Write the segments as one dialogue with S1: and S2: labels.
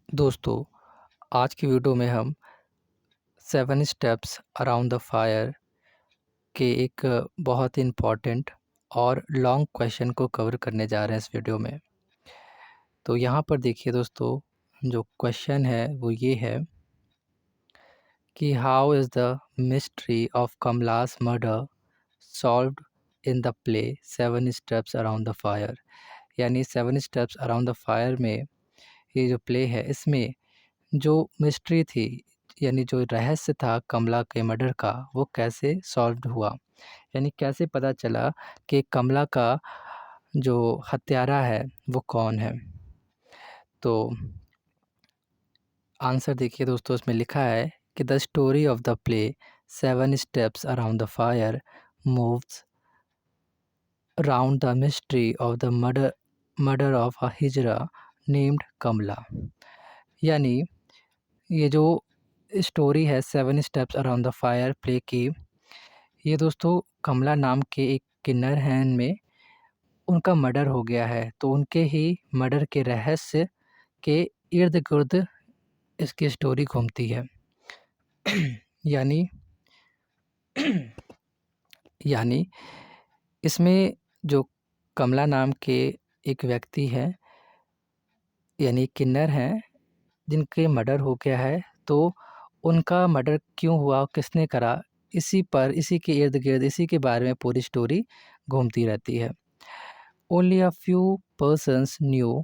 S1: दोस्तों, आज की वीडियो में हम 7 स्टेप्स अराउंड द फायर के एक बहुत ही इम्पोर्टेंट और लॉन्ग क्वेश्चन को कवर करने जा रहे हैं इस वीडियो में। तो यहाँ पर देखिए दोस्तों, जो क्वेश्चन है वो ये है कि how is the mystery of Kamala's murder solved in the play 7 steps around the fire. यानी 7 स्टेप्स अराउंड द फायर में ये जो प्ले है, इसमें जो मिस्ट्री थी, यानी जो रहस्य था कमला के मर्डर का, वो कैसे सॉल्व्ड हुआ। यानी कैसे पता चला कि कमला का जो हत्यारा है वो कौन है। तो आंसर देखिए दोस्तों, इसमें लिखा है कि the story of the play 7 steps around the fire moves around the mystery of the murder of a hijra named Kamala. यानी ये जो स्टोरी है 7 steps around the fire play की, ये दोस्तों कमला नाम के एक किन्नर हैं, इनमें उनका मर्डर हो गया है। तो उनके ही मर्डर के रहस्य के इर्द-गिर्द इसकी स्टोरी घूमती है। यानी यानी इसमें जो कमला नाम के एक व्यक्ति हैं, यानी किन्नर हैं, जिनके मर्डर हो गया है, तो उनका मर्डर क्यों हुआ, किसने करा, इसी के इर्द-गिर्द, इसी के बारे में पूरी स्टोरी घूमती रहती है। Only a few persons knew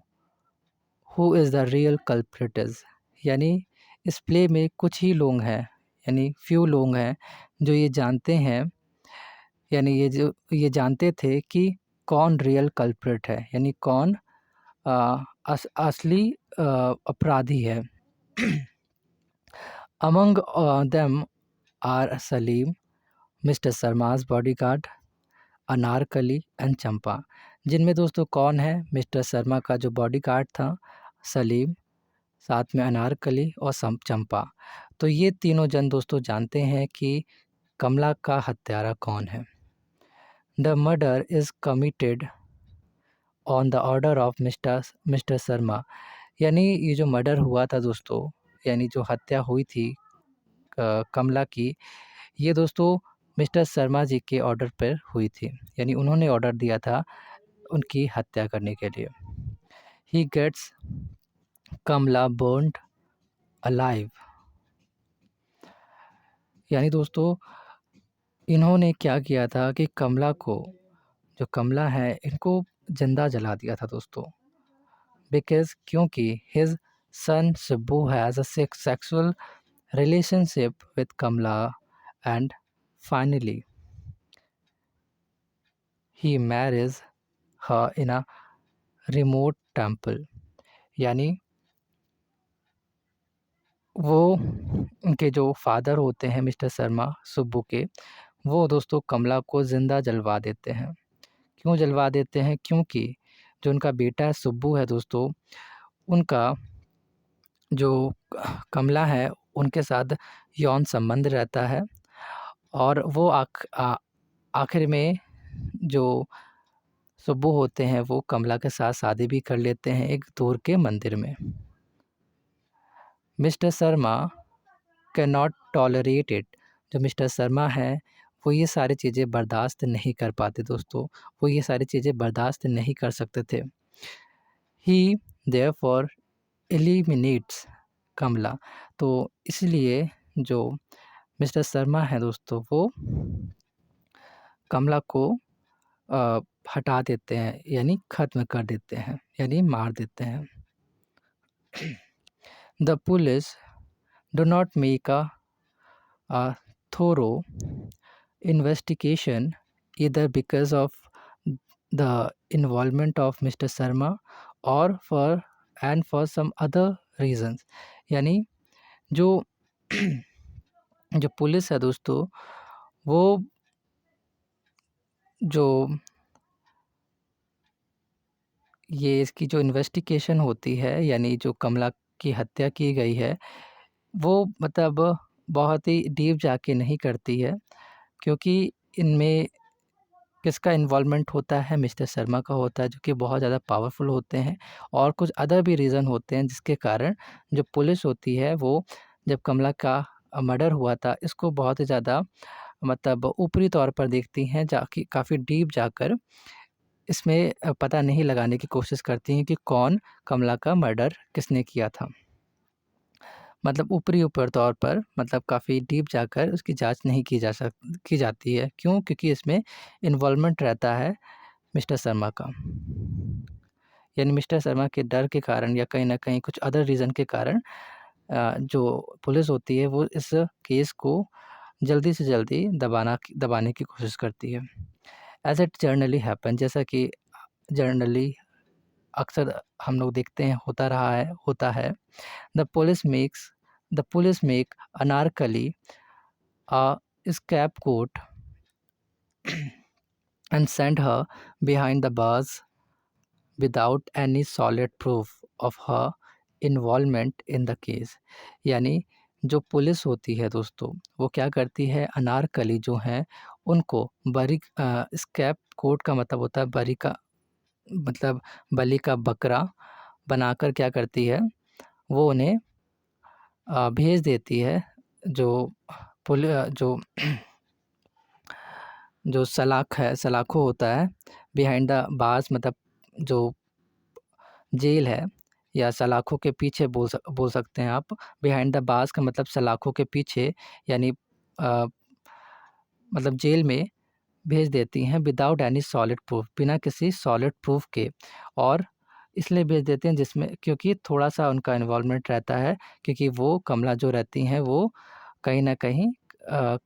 S1: who is the real culprit is. यानी इस प्ले में कुछ ही लोग हैं, यानी फ्यू लोग हैं जो ये जानते हैं, यानी ये जानते थे कि कौन रियल कल्प्रिट है, यानी कौन असली अपराधी है। Among them are Salim, mister Sharma's bodyguard, Anarkali and Champa. जिनमें दोस्तों कौन है, मिस्टर शर्मा का जो बॉडीगार्ड था सलीम, साथ में अनारकली और चंपा। तो ये तीनों जन दोस्तों जानते हैं कि कमला का हत्यारा कौन है। The murder is committed on the order of mister Sharma. यानी ये जो मर्डर हुआ था दोस्तों, यानी जो हत्या हुई थी कमला की, ये दोस्तों मिस्टर शर्मा जी के ऑर्डर पर हुई थी। यानी उन्होंने ऑर्डर दिया था उनकी हत्या करने के लिए। He gets Kamla burned alive. यानी दोस्तों इन्होंने क्या किया था कि जो कमला है, इनको जिंदा जला दिया था दोस्तों। क्योंकि his son Shibbu has a sexual relationship with Kamla, and finally he marries her in a remote temple। यानी वो उनके जो फादर होते हैं मिस्टर शर्मा सुब्बू के, वो दोस्तों कमला को ज़िंदा जलवा देते हैं। क्यों जलवा देते हैं? क्योंकि जो उनका बेटा है सुब्बू है दोस्तों, उनका जो कमला है उनके साथ यौन संबंध रहता है, और वो आखिर में जो सुब्बू होते हैं वो कमला के साथ शादी भी कर लेते हैं एक दूर के मंदिर में। Mister Sharma can not tolerate it. जो मिस्टर शर्मा हैं वो ये सारी चीज़ें बर्दाश्त नहीं कर पाते दोस्तों, वो ये सारी चीज़ें बर्दाश्त नहीं कर सकते थे। ही देयरफॉर एलिमिनेट्स कमला। तो इसलिए जो मिस्टर शर्मा हैं दोस्तों, वो कमला को हटा देते हैं, यानी ख़त्म कर देते हैं, यानी मार देते हैं। The police do not make a thorough investigation, either because of the involvement of Mr. Sharma or for some other reasons। यानी जो जो पुलिस है दोस्तों, वो जो ये इसकी जो इन्वेस्टिगेशन होती है, यानी जो कमला की हत्या की गई है, वो मतलब बहुत ही डीप जाके नहीं करती है, क्योंकि इनमें किसका इन्वॉल्वमेंट होता है? मिस्टर शर्मा का होता है, जो कि बहुत ज़्यादा पावरफुल होते हैं। और कुछ अदर भी रीज़न होते हैं जिसके कारण जो पुलिस होती है वो जब कमला का मर्डर हुआ था इसको बहुत ही ज़्यादा मतलब ऊपरी तौर पर देखती हैं, जाकि काफ़ी डीप जाकर इसमें पता नहीं लगाने की कोशिश करती हैं कि कौन कमला का मर्डर किसने किया था। मतलब ऊपरी तौर पर मतलब काफ़ी डीप जाकर उसकी जाँच नहीं की जाती है। क्यों? क्योंकि इसमें इन्वॉल्वमेंट रहता है मिस्टर शर्मा का। यानी मिस्टर शर्मा के डर के कारण या कहीं न कहीं कुछ अदर रीज़न के कारण जो पुलिस होती है वो इस केस को जल्दी से जल्दी दबाने की कोशिश करती है। एज़ इट जनरली हैपन, जैसा कि जनरली अक्सर हम लोग देखते हैं होता है। The police makes the police make Anarkali a scapegoat and send her behind the bars without any solid proof of her involvement in the case। यानी जो पुलिस होती है दोस्तों, वो क्या करती है, अनारकली जो हैं उनको स्कैप कोट का मतलब होता है मतलब बलि का बकरा बनाकर क्या करती है, वो उन्हें भेज देती है। जो जो जो सलाखों होता है, बिहाइंड द बार्स मतलब जो जेल है या सलाखों के पीछे बोल सकते हैं आप। बिहाइंड द बार्स का मतलब सलाखों के पीछे, यानी मतलब जेल में भेज देती हैं विदाउट एनी सॉलिड प्रूफ, बिना किसी सॉलिड प्रूफ के। और इसलिए भेज देते हैं जिसमें क्योंकि थोड़ा-सा उनका इन्वॉल्वमेंट रहता है, क्योंकि वो कमला जो रहती हैं वो कहीं न कहीं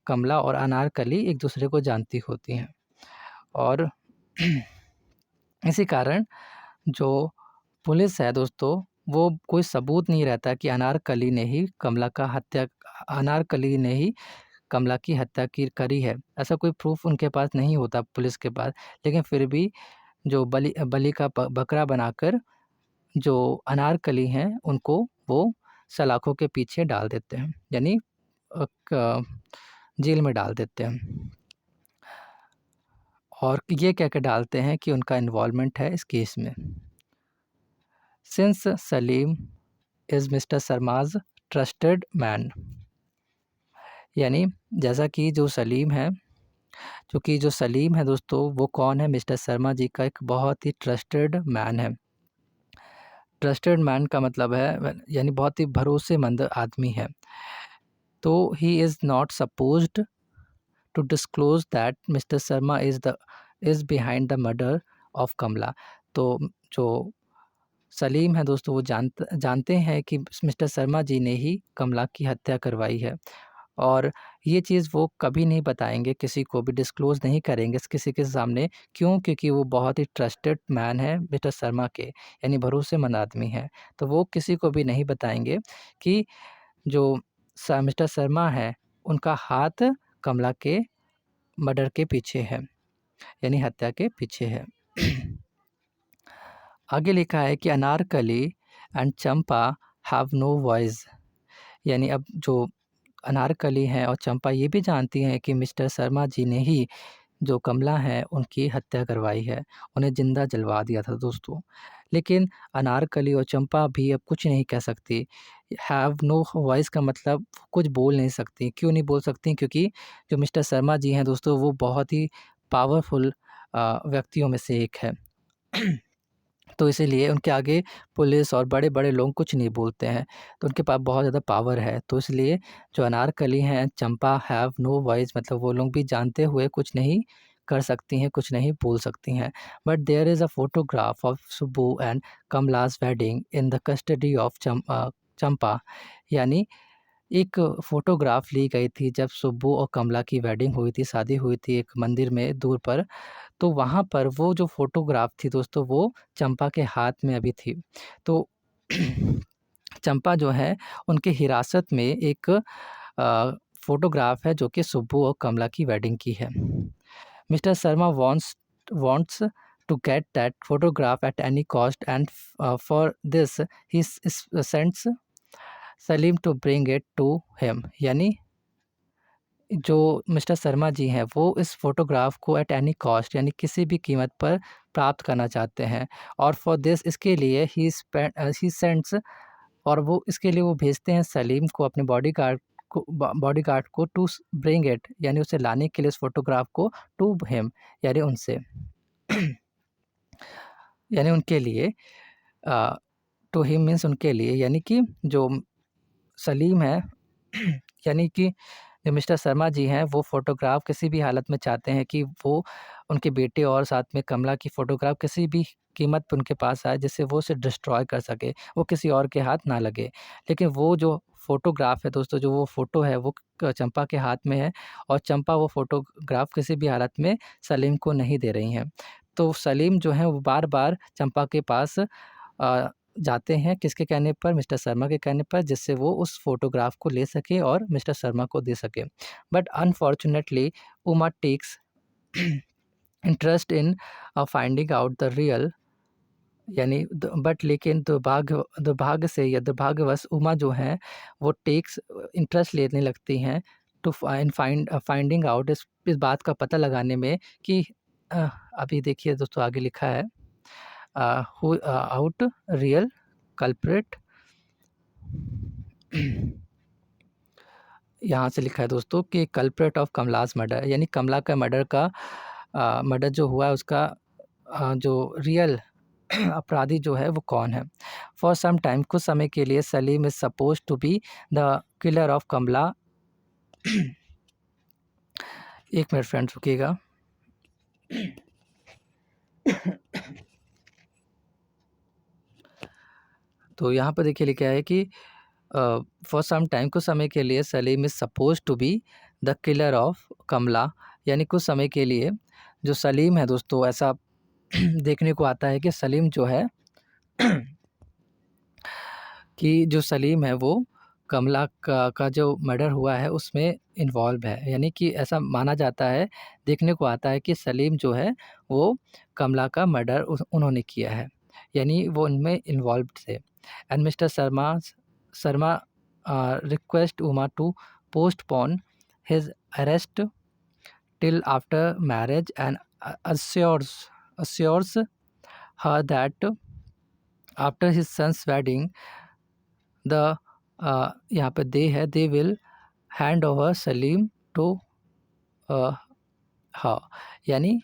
S1: कमला और अनारकली एक दूसरे को जानती होती हैं। और इसी कारण जो पुलिस है दोस्तों, वो कोई सबूत नहीं रहता कि अनारकली ने ही कमला की हत्या करी है। ऐसा कोई प्रूफ उनके पास नहीं होता पुलिस के पास। लेकिन फिर भी जो बलि का बकरा बनाकर जो अनारकली हैं उनको वो सलाखों के पीछे डाल देते हैं, यानी जेल में डाल देते हैं। और ये कह के डालते हैं कि उनका इन्वॉल्वमेंट है इस केस में। Since Salim is mister Sharma's trusted man, यानी जैसा कि जो सलीम है क्योंकि जो सलीम है दोस्तों वो कौन है, मिस्टर शर्मा जी का एक बहुत ही ट्रस्टेड मैन है। ट्रस्टेड मैन का मतलब है यानी बहुत ही भरोसेमंद आदमी है। तो he is not supposed to disclose that mister Sharma is behind the murder of Kamala. तो जो सलीम है दोस्तों वो जानते हैं कि मिस्टर शर्मा जी ने ही कमला की हत्या करवाई है। और ये चीज़ वो कभी नहीं बताएँगे, किसी को भी डिस्क्लोज़ नहीं करेंगे किसी के सामने। क्यों? क्योंकि वो बहुत ही ट्रस्टेड मैन है मिस्टर शर्मा के, यानी भरोसेमंद आदमी हैं। तो वो किसी को भी नहीं बताएँगे कि जो मिस्टर शर्मा हैं, उनका हाथ कमला के मर्डर के पीछे है, यानी हत्या के पीछे है। आगे लिखा है कि Anarkali and Champa have no voice, यानी अब जो अनारकली हैं और चंपा ये भी जानती हैं कि मिस्टर शर्मा जी ने ही जो कमला है उनकी हत्या करवाई है, उन्हें ज़िंदा जलवा दिया था दोस्तों। लेकिन अनारकली और चंपा भी अब कुछ नहीं कह सकती। हैव नो वॉइस का मतलब कुछ बोल नहीं सकती। क्यों नहीं बोल सकती? क्योंकि जो मिस्टर शर्मा जी हैं दोस्तों वो बहुत ही पावरफुल व्यक्तियों में से एक है। तो इसीलिए उनके आगे पुलिस और बड़े-बड़े लोग कुछ नहीं बोलते हैं, तो उनके पास बहुत ज़्यादा पावर है। तो इसलिए जो अनारकली हैं, चंपा हैव नो वॉइस मतलब वो लोग भी जानते हुए कुछ नहीं कर सकती हैं, कुछ नहीं बोल सकती हैं। But there is a photograph of Subbu and Kamala's wedding in the custody of Champa, यानी एक फ़ोटोग्राफ ली गई थी जब सुब्बू और कमला की वेडिंग हुई थी, शादी हुई थी एक मंदिर में दूर पर। तो वहाँ पर वो जो फ़ोटोग्राफ थी दोस्तों वो चंपा के हाथ में अभी थी। तो चंपा जो है उनके हिरासत में एक फ़ोटोग्राफ है जो कि सुब्बू और कमला की वेडिंग की है। Mister Sharma wants to get that photograph at any cost and for this he sends Salim to bring it to him, यानी जो मिस्टर शर्मा जी हैं वो इस फ़ोटोग्राफ को एट एनी कॉस्ट यानी किसी भी कीमत पर प्राप्त करना चाहते हैं और फॉर दिस इसके लिए ही सेंड्स और वो इसके लिए वो भेजते हैं सलीम को अपने बॉडीगार्ड को टू ब्रिंग इट यानी उसे लाने के लिए इस फ़ोटोग्राफ को टू हिम यानी उनसे यानी उनके लिए टू हिम मीन्स उनके लिए यानी कि जो सलीम है यानी कि जो मिस्टर शर्मा जी हैं वो फ़ोटोग्राफ किसी भी हालत में चाहते हैं कि वो उनके बेटे और साथ में कमला की फ़ोटोग्राफ किसी भी कीमत पे उनके पास आए जिससे वो उसे डिस्ट्रॉय कर सके, वो किसी और के हाथ ना लगे। लेकिन वो जो फ़ोटोग्राफ है दोस्तों, जो वो फ़ोटो है वो चंपा के हाथ में है और चंपा वो फ़ोटोग्राफ किसी भी हालत में सलीम को नहीं दे रही हैं। तो सलीम जो हैं वो बार-बार चंपा के पास जाते हैं किसके कहने पर? मिस्टर शर्मा के कहने पर, जिससे वो उस फ़ोटोग्राफ को ले सके और मिस्टर शर्मा को दे सके। But unfortunately Uma takes interest in finding out the real यानी बट लेकिन दुर्भाग्य से या दुर्भाग्यवश उमा जो हैं वो टेक्स इंटरेस्ट लेने लगती हैं टू फाइंडिंग आउट इस बात का पता लगाने में कि अभी देखिए दोस्तों आगे लिखा है who out real culprit यहाँ से लिखा है दोस्तों कि कल्प्रेट ऑफ कमलास मर्डर यानी कमला का मर्डर जो हुआ है उसका जो रियल अपराधी जो है वो कौन है। फॉर सम टाइम कुछ समय के लिए Salim is suppose to be the killer of Kamala. एक मिनट फ्रेंड्स रुकिएगा। तो यहाँ पर देखिए लिखा है कि फॉर सम टाइम कुछ समय के लिए Salim is suppose to be the killer of Kamala यानी कुछ समय के लिए जो सलीम है दोस्तों ऐसा देखने को आता है कि सलीम जो है कि जो सलीम है वो कमला का जो मर्डर हुआ है उसमें इन्वॉल्व है यानी कि ऐसा माना जाता है देखने को आता है कि सलीम जो है वो कमला का मर्डर उन्होंने किया है यानी वो उनमें इन्वॉल्व थे। And mister Sharma request Uma to postpone his arrest till after marriage and assures her that after his son's wedding the यहाँ पे they will hand over Salim to her यानी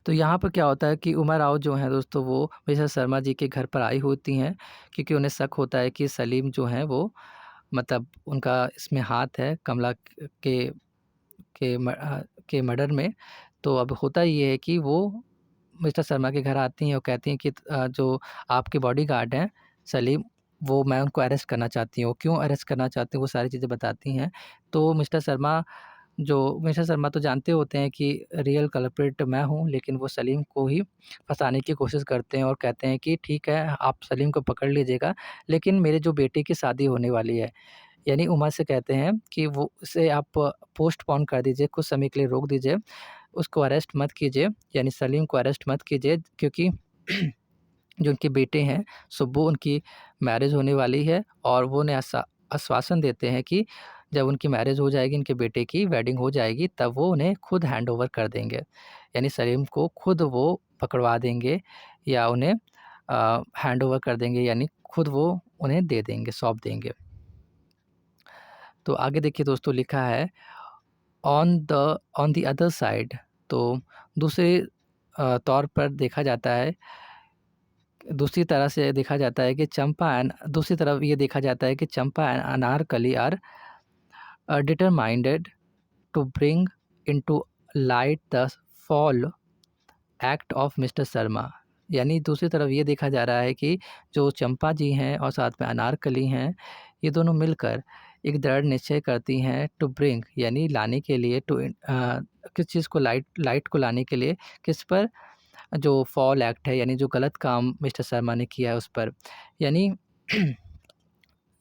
S1: तो यहाँ पर क्या होता है कि उमा राव जो हैं दोस्तों वो मिसेस शर्मा जी के घर पर आई होती हैं क्योंकि उन्हें शक होता है कि सलीम जो हैं वो मतलब उनका इसमें हाथ है कमला के मर्डर में। तो अब होता ये है कि वो मिस्टर शर्मा के घर आती हैं और कहती हैं कि जो आपके बॉडीगार्ड हैं सलीम वो मैं उनको अरेस्ट करना चाहती हूँ। क्यों अरेस्ट करना चाहती हूँ वो सारी चीज़ें बताती हैं। तो मिस्टर शर्मा तो जानते होते हैं कि रियल कल्प्रिट मैं हूँ, लेकिन वो सलीम को ही फँसाने की कोशिश करते हैं और कहते हैं कि ठीक है, आप सलीम को पकड़ लीजिएगा, लेकिन मेरे जो बेटे की शादी होने वाली है, यानी उमा से कहते हैं कि वो उसे आप पोस्टपोन कर दीजिए, कुछ समय के लिए रोक दीजिए, उसको अरेस्ट मत कीजिए, यानी सलीम को अरेस्ट मत कीजिए क्योंकि जो उनके बेटे हैं, सुब्बू उनकी मैरिज होने वाली है और वो उन्हें आश्वासन देते हैं कि जब उनकी मैरिज हो जाएगी, इनके बेटे की वेडिंग हो जाएगी, तब वो उन्हें खुद हैंडओवर कर देंगे। यानी सलीम को खुद वो पकड़वा देंगे या उन्हें हैंडओवर कर देंगे, यानी खुद वो उन्हें दे देंगे, सौंप देंगे। तो आगे देखिए दोस्तों लिखा है ऑन द अदर साइड। तो दूसरे तौर पर देखा जाता है दूसरी तरह से देखा जाता है कि दूसरी तरफ ये देखा जाता है कि Champa and Anarkali are determined to bring into light the fall act of mister Sharma. यानी दूसरी तरफ ये देखा जा रहा है कि जो चंपा जी हैं और साथ में अनारकली हैं, ये दोनों मिलकर एक दृढ़ निश्चय करती हैं टू ब्रिंग यानी लाने के लिए किस चीज़ को लाइट को लाने के लिए किस पर जो फॉल एक्ट है यानी जो गलत काम मिस्टर शर्मा ने किया है उस पर। यानी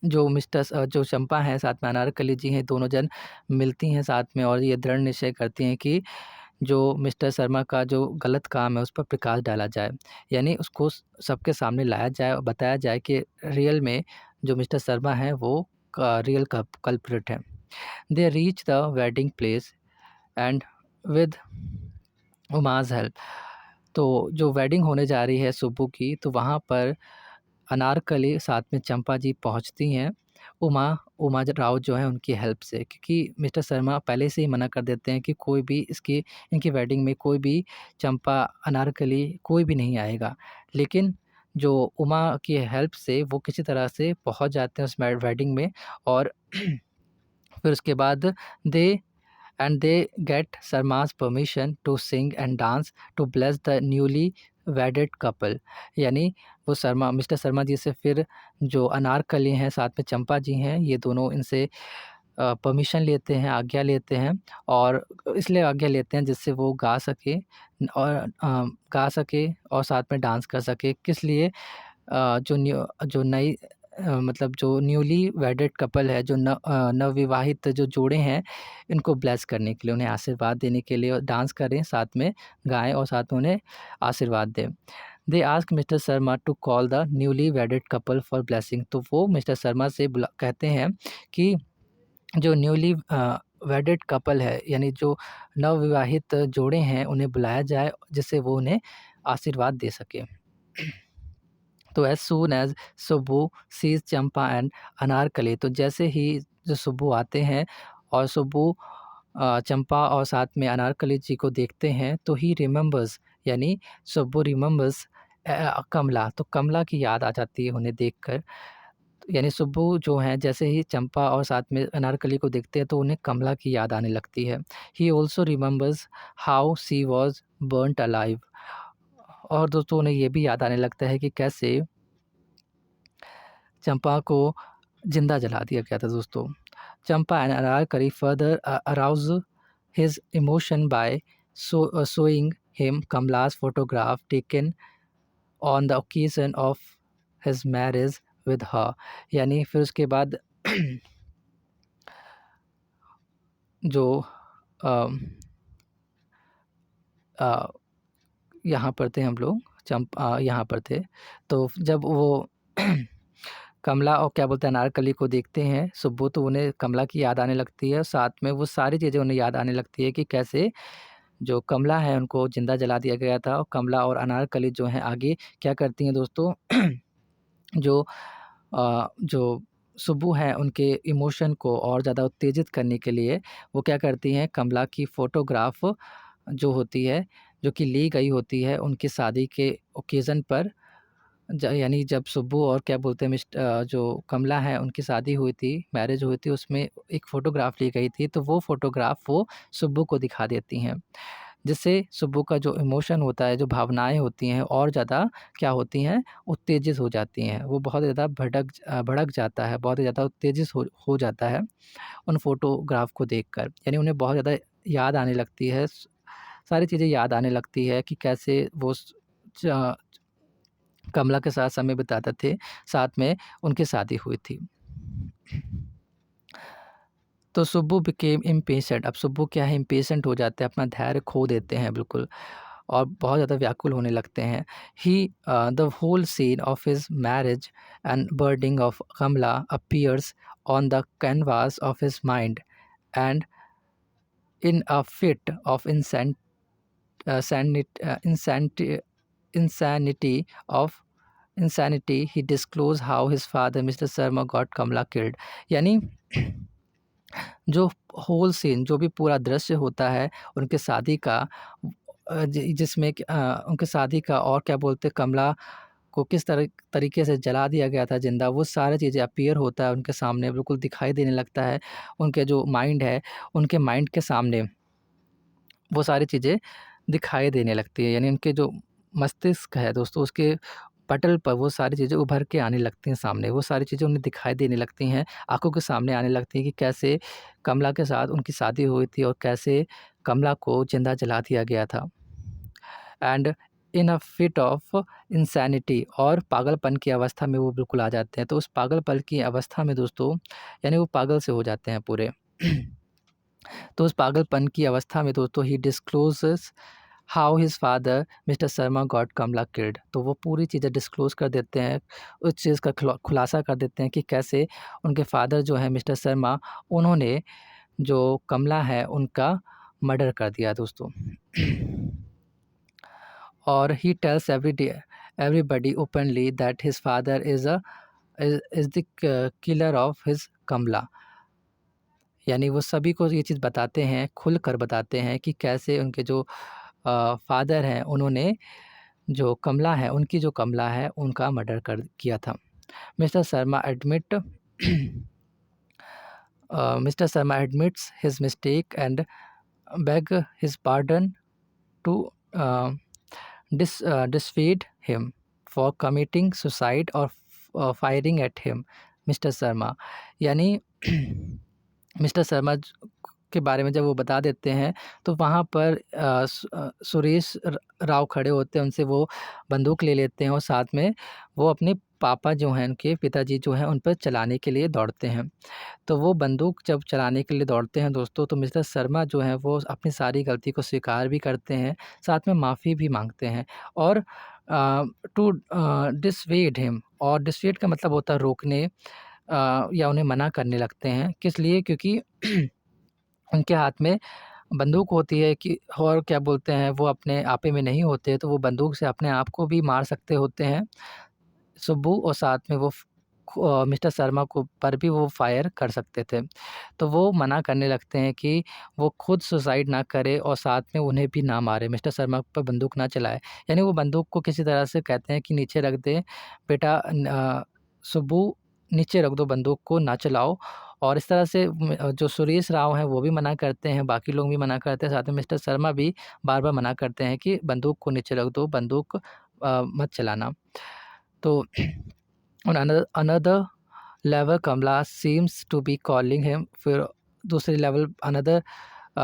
S1: जो चंपा हैं साथ में अनारकली जी हैं, दोनों जन मिलती हैं साथ में और ये दृढ़ निश्चय करती हैं कि जो मिस्टर शर्मा का जो गलत काम है उस पर प्रकाश डाला जाए। यानी उसको सबके सामने लाया जाए और बताया जाए कि रियल में जो मिस्टर शर्मा हैं वो रियल कल्प्रिट है। They reach the wedding place and with Uma's help. तो जो वेडिंग होने जा रही है सुब्बू की, तो वहाँ पर अनारकली साथ में चंपा जी पहुँचती हैं उमा उमा राव जो है उनकी हेल्प से, क्योंकि मिस्टर शर्मा पहले से ही मना कर देते हैं कि कोई भी इनकी वेडिंग में कोई भी चंपा, अनारकली कोई भी नहीं आएगा। लेकिन जो उमा की हेल्प से वो किसी तरह से पहुँच जाते हैं उस वेडिंग में, और फिर उसके बाद दे they get Sarma's permission to sing and dance to bless the newly wedded couple। यानी वो मिस्टर शर्मा जी से फिर जो अनारकली हैं साथ में चंपा जी हैं, ये दोनों इनसे परमिशन लेते हैं, आज्ञा लेते हैं, और इसलिए आज्ञा लेते हैं जिससे वो और गा सके और साथ में डांस कर सके। किस लिए? जो नई मतलब जो न्यूली वेडेड कपल है, जो नवविवाहित जो जोड़े हैं, इनको ब्लेस करने के लिए, उन्हें आशीर्वाद देने के लिए, और डांस करें, साथ में गाएँ और साथ में उन्हें आशीर्वाद दें। They ask mister Sharma to call the newly wedded couple for blessing. तो वो मिस्टर शर्मा से कहते हैं कि जो न्यूली वेडेड कपल है, यानी जो नवविवाहित जोड़े हैं, उन्हें बुलाया जाए जिससे वो उन्हें आशीर्वाद दे सके। तो as soon as Subbu sees Champa and Anarkali, तो जैसे ही जो सुब्बू आते हैं और सुब्बू चंपा और साथ में अनारकली जी को देखते हैं, तो ही रिमेंबर्स, यानी सुब्बू रिमेंबर्स कमला, तो कमला की याद आ जाती है उन्हें देखकर। यानी सुब्बू जो हैं जैसे ही चंपा और साथ में अनारकली को देखते हैं तो उन्हें कमला की याद आने लगती है। He also remembers how she was burnt alive. और दोस्तों उन्हें ये भी याद आने लगता है कि कैसे चंपा को जिंदा जला दिया गया था दोस्तों। Champa and Anarkali further arouse his emotion by showing him Kamala's photograph taken on the occasion of his marriage with her। यानी फिर उसके बाद जो यहाँ पर थे हम लोग, यहाँ पर थे, तो जब वो कमला और क्या बोलते हैं अनारकली को देखते हैं सुब्बू, तो उन्हें कमला की याद आने लगती है, साथ में वो सारी चीज़ें उन्हें याद आने लगती है कि कैसे जो कमला है उनको जिंदा जला दिया गया था। और कमला और अनारकली जो हैं आगे क्या करती हैं दोस्तों जो सुब्बू हैं उनके इमोशन को और ज़्यादा उत्तेजित करने के लिए वो क्या करती हैं, कमला की फ़ोटोग्राफ जो होती है, जो कि ली गई होती है उनकी शादी के ओकेज़न पर, यानी जब सुब्बू और क्या बोलते हैं जो कमला है उनकी शादी हुई थी, मैरिज हुई थी, उसमें एक फ़ोटोग्राफ ली गई थी, तो वो फ़ोटोग्राफ वो सुब्बू को दिखा देती हैं, जिससे सुब्बू का जो इमोशन होता है, जो भावनाएँ होती हैं और ज़्यादा क्या होती हैं, उत्तेजित हो जाती हैं। वो बहुत ज़्यादा भड़क जाता है, बहुत ही ज़्यादा उत्तेजित हो जाता है उन फ़ोटोग्राफ को देखकर। यानी उन्हें बहुत ज़्यादा याद आने लगती है, सारी चीज़ें याद आने लगती है कि कैसे वो कमला के साथ समय बिताते थे, साथ में उनकी शादी हुई थी। तो सुब्बू बिकेम इम्पेशेंट। अब सुब्बू क्या है, इम्पेशेंट हो जाते हैं, अपना धैर्य खो देते हैं बिल्कुल, और बहुत ज़्यादा व्याकुल होने लगते हैं। He the whole scene of his marriage and burning of Kamala appears on the canvas of his mind, and in a fit of insanity he disclosed how his father Mr. Sharma got Kamala killed। यानी जो whole scene, जो भी पूरा दृश्य होता है उनके शादी का, जिसमें उनके शादी का और क्या बोलते कमला को किस तरीके से जला दिया गया था जिंदा, वो सारी चीज़ें अपीयर होता है उनके सामने, बिल्कुल दिखाई देने लगता है। उनके जो माइंड है, उनके माइंड के सामने वो सारी चीज़ें दिखाई देने लगती है, यानी उनके जो मस्तिष्क है दोस्तों, उसके पटल पर वो सारी चीज़ें उभर के आने लगती हैं सामने, वो सारी चीज़ें उन्हें दिखाई देने लगती हैं, आँखों के सामने आने लगती हैं कि कैसे कमला के साथ उनकी शादी हुई थी और कैसे कमला को जिंदा जला दिया गया था। And in a fit of insanity, और पागलपन की अवस्था में वो बिल्कुल आ जाते हैं। तो उस पागलपन की अवस्था में दोस्तों, यानी वो पागल से हो जाते हैं पूरे। तो उस पागलपन की अवस्था में दोस्तों he discloses how his father mister Sharma got Kamala killed. तो वो पूरी चीज़ें डिस्क्लोज़ कर देते हैं, उस चीज़ का खुलासा कर देते हैं कि कैसे उनके फादर जो हैं मिस्टर शर्मा, उन्होंने जो कमला है उनका मर्डर कर दिया दोस्तों। और he tells everybody openly that his father is the killer of his Kamala. यानी वो सभी को ये चीज़ बताते हैं, खुल कर बताते हैं कि कैसे उनके जो फादर हैं उन्होंने जो कमला है, उनकी जो कमला है उनका मर्डर कर किया था। Mister Sharma admit mister Sharma admits his mistake and beg his pardon to dissuade him for committing suicide or firing at him। Mister Sharma यानी मिस्टर शर्मा के बारे में जब वो बता देते हैं तो वहाँ पर सुरेश राव खड़े होते हैं, उनसे वो बंदूक ले लेते हैं और साथ में वो अपने पापा जो हैं, उनके पिताजी जो हैं, उन पर चलाने के लिए दौड़ते हैं। तो वो बंदूक जब चलाने के लिए दौड़ते हैं दोस्तों, तो मिस्टर शर्मा जो हैं वो अपनी सारी गलती को स्वीकार भी करते हैं, साथ में माफ़ी भी माँगते हैं और टू डिसवेड हिम। और डिसवेड का मतलब होता है रोकने या उन्हें मना करने लगते हैं। किस लिए? क्योंकि उनके हाथ में बंदूक होती है कि और क्या बोलते हैं, वो अपने आपे में नहीं होते, तो वो बंदूक से अपने आप को भी मार सकते होते हैं सुब्बू, और साथ में वो मिस्टर शर्मा को पर भी वो फायर कर सकते थे। तो वो मना करने लगते हैं कि वो खुद सुसाइड ना करे और साथ में उन्हें भी ना मारे, मिस्टर शर्मा पर बंदूक ना चलाए। यानी वो बंदूक को किसी तरह से कहते हैं कि नीचे रख दे बेटा, सुब्बू नीचे रख दो बंदूक को, ना चलाओ। और इस तरह से जो सुरेश राव हैं वो भी मना करते हैं, बाकी लोग भी मना करते हैं, साथ में मिस्टर शर्मा भी बार-बार मना करते हैं कि बंदूक को नीचे रख दो, बंदूक मत चलाना। तो on another level Kamala seems to be calling him। फिर दूसरे लेवल अनदर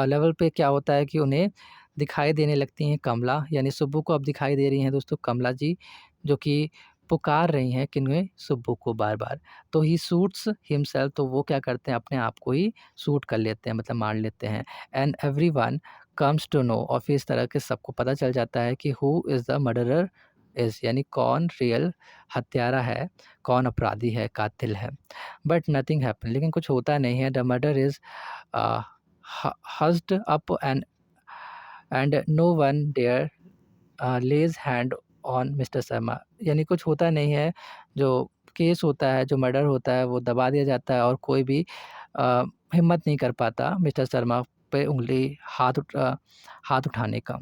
S1: लेवल पे क्या होता है कि उन्हें दिखाई देने लगती हैं कमला, यानी सुब्बू को अब दिखाई दे रही हैं दोस्तों कमला जी, जो कि पुकार रही हैं किन्हें? सुब्बू को बार-बार। तो ही शूट्स हिमसेल्फ, तो वो क्या करते हैं, अपने आप को ही शूट कर लेते हैं, मतलब मार लेते हैं। And everyone comes to know, और फिर इस तरह के सबको पता चल जाता है कि who is the murderer is, यानी कौन रियल हत्यारा है, कौन अपराधी है, कातिल है। बट नथिंग हैपन, लेकिन कुछ होता नहीं है। The murder is hushed up and no one dare lays hand on mister Sharma. यानी कुछ होता नहीं है, जो केस होता है, जो मर्डर होता है, वो दबा दिया जाता है और कोई भी हिम्मत नहीं कर पाता मिस्टर शर्मा पे उँगली हाथ उठाने का।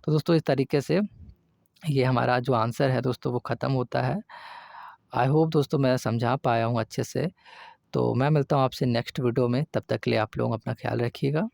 S1: तो दोस्तों इस तरीके से ये हमारा जो आंसर है दोस्तों वो ख़त्म होता है। आई होप दोस्तों मैं समझा पाया हूँ अच्छे से। तो मैं मिलता हूँ आपसे नेक्स्ट वीडियो में, तब तक के लिए आप लोग अपना ख़्याल रखिएगा।